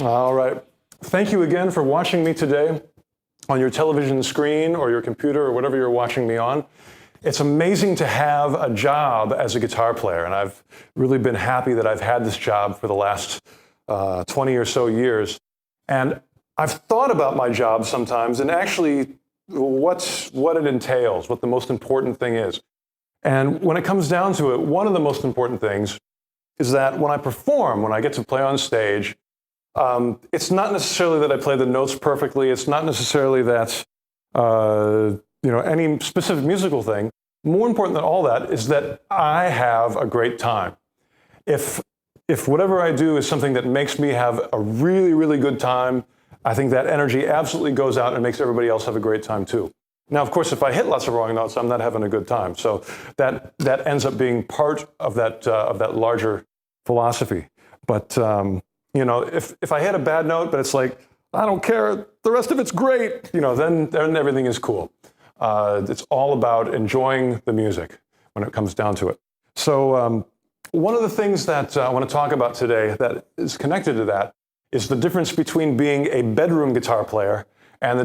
All right. Thank you again for watching me today on your television screen or your computer or whatever you're watching me on. It's amazing to have a job as a guitar player, and I've really been happy that I've had this job for the last 20 or so years. And I've thought about my job sometimes and actually what it entails, what the most important thing is. And when it comes down to it, one of the most important things is that when I perform, when I get to play on stage, it's not necessarily that I play the notes perfectly. It's not necessarily that any specific musical thing. More important than all that is that I have a great time. If whatever I do is something that makes me have a really, really good time, I think that energy absolutely goes out and makes everybody else have a great time too. Now, of course, if I hit lots of wrong notes, I'm not having a good time. So that ends up being part of that larger philosophy. But if I hit a bad note, but it's like, I don't care, the rest of it's great, then everything is cool. It's all about enjoying the music when it comes down to it. So one of the things that I want to talk about today that is connected to that is the difference between being a bedroom guitar player and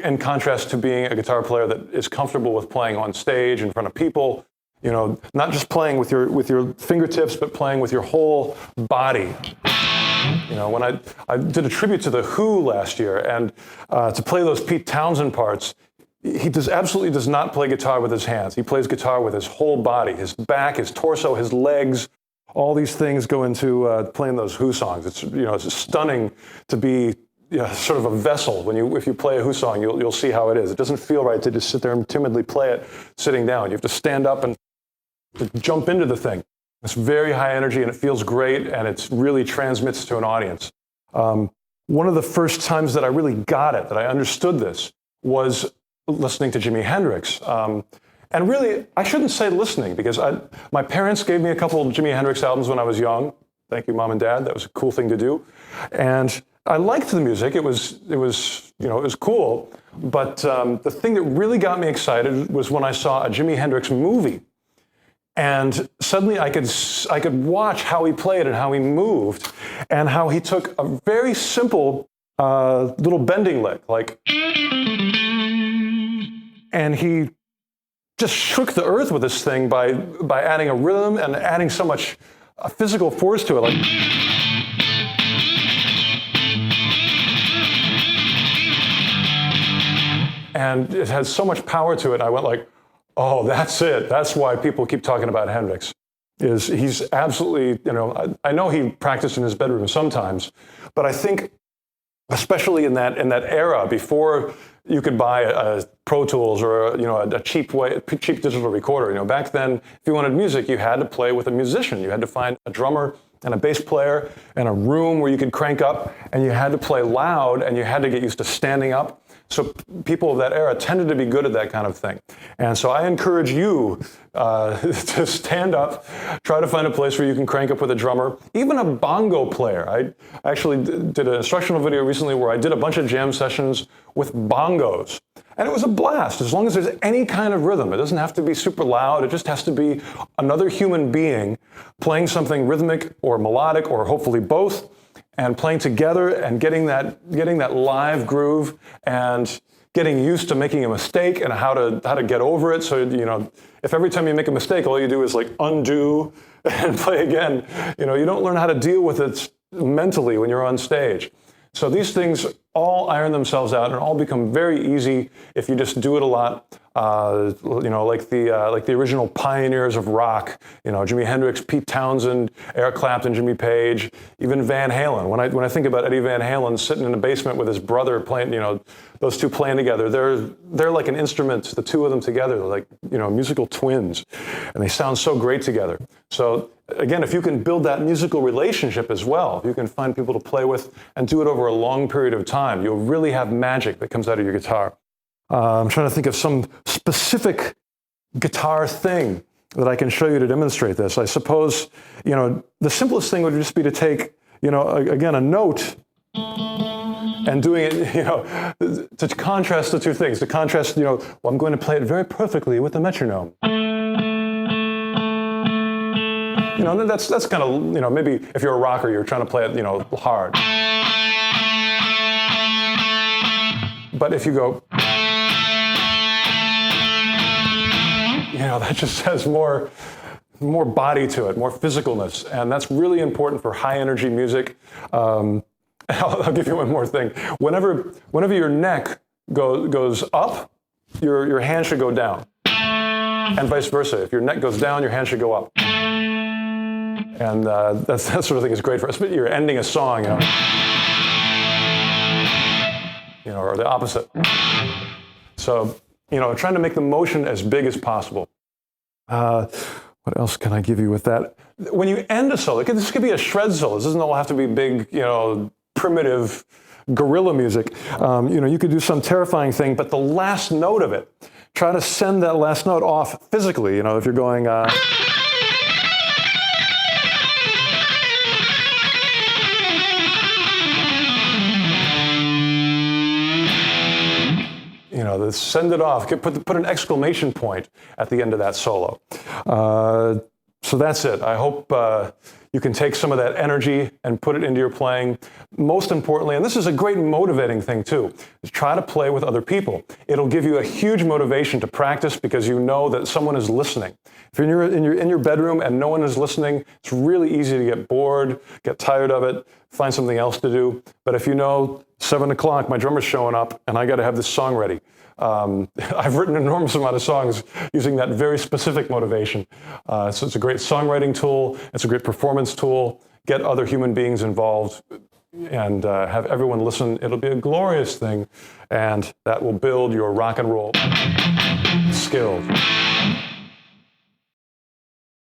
in contrast to being a guitar player that is comfortable with playing on stage in front of people. Not just playing with your fingertips, but playing with your whole body. When I did a tribute to The Who last year, and to play those Pete Townsend parts, he absolutely does not play guitar with his hands. He plays guitar with his whole body, his back, his torso, his legs. All these things go into playing those Who songs. It's stunning to be sort of a vessel. If you play a Who song, you'll see how it is. It doesn't feel right to just sit there and timidly play it sitting down. You have to stand up and jump into the thing. It's very high energy and it feels great and it really transmits to an audience. One of the first times that I really got it, that I understood this, was listening to Jimi Hendrix. And really, I shouldn't say listening, because my parents gave me a couple of Jimi Hendrix albums when I was young. Thank you, Mom and Dad. That was a cool thing to do. And I liked the music. It was cool. But the thing that really got me excited was when I saw a Jimi Hendrix movie. And suddenly I could watch how he played and how he moved and how he took a very simple little bending lick, and he just shook the earth with this thing by adding a rhythm and adding so much physical force to it. And it had so much power to it. I went like, oh, that's it. That's why people keep talking about Hendrix. He's absolutely, I know he practiced in his bedroom sometimes, but I think, especially in that era before you could buy a Pro Tools or a cheap digital recorder. Back then, if you wanted music, you had to play with a musician. You had to find a drummer and a bass player and a room where you could crank up, and you had to play loud, and you had to get used to standing up. So people of that era tended to be good at that kind of thing. And so I encourage you to stand up, try to find a place where you can crank up with a drummer, even a bongo player. I actually did an instructional video recently where I did a bunch of jam sessions with bongos. And it was a blast, as long as there's any kind of rhythm. It doesn't have to be super loud. It just has to be another human being playing something rhythmic or melodic, or hopefully both, and playing together and getting that live groove and getting used to making a mistake and how to get over it. So, if every time you make a mistake, all you do is undo and play again, you don't learn how to deal with it mentally when you're on stage. So these things all iron themselves out and all become very easy if you just do it a lot. Like the original pioneers of rock, Jimi Hendrix, Pete Townsend, Eric Clapton, Jimmy Page, even Van Halen. When I think about Eddie Van Halen sitting in the basement with his brother playing, those two playing together, they're like an instrument, the two of them together, they're like, musical twins, and they sound so great together. So again, if you can build that musical relationship as well, if you can find people to play with and do it over a long period of time, you'll really have magic that comes out of your guitar. I'm trying to think of some specific guitar thing that I can show you to demonstrate this. I suppose, the simplest thing would just be to take, again, a note and doing it, to contrast the two things. To contrast, I'm going to play it very perfectly with the metronome. That's kind of, maybe if you're a rocker, you're trying to play it, hard. But if you go, that just has more body to it, more physicalness. And that's really important for high energy music. I'll give you one more thing. Whenever your neck goes up, your hand should go down. And vice versa. If your neck goes down, your hand should go up. And that sort of thing is great for us. But you're ending a song, or the opposite. So, trying to make the motion as big as possible. What else can I give you with that? When you end a solo, this could be a shred solo. This doesn't all have to be big, primitive guerrilla music. You could do some terrifying thing, but the last note of it, try to send that last note off physically. If you're going, send it off. Put an exclamation point at the end of that solo. So that's it. I hope you can take some of that energy and put it into your playing. Most importantly, and this is a great motivating thing too, is try to play with other people. It'll give you a huge motivation to practice because you know that someone is listening. If you're in your bedroom and no one is listening, it's really easy to get bored, get tired of it, find something else to do. But if 7 o'clock, my drummer's showing up and I got to have this song ready. I've written an enormous amount of songs using that very specific motivation. So it's a great songwriting tool. It's a great performance tool. Get other human beings involved and have everyone listen. It'll be a glorious thing, and that will build your rock and roll skills.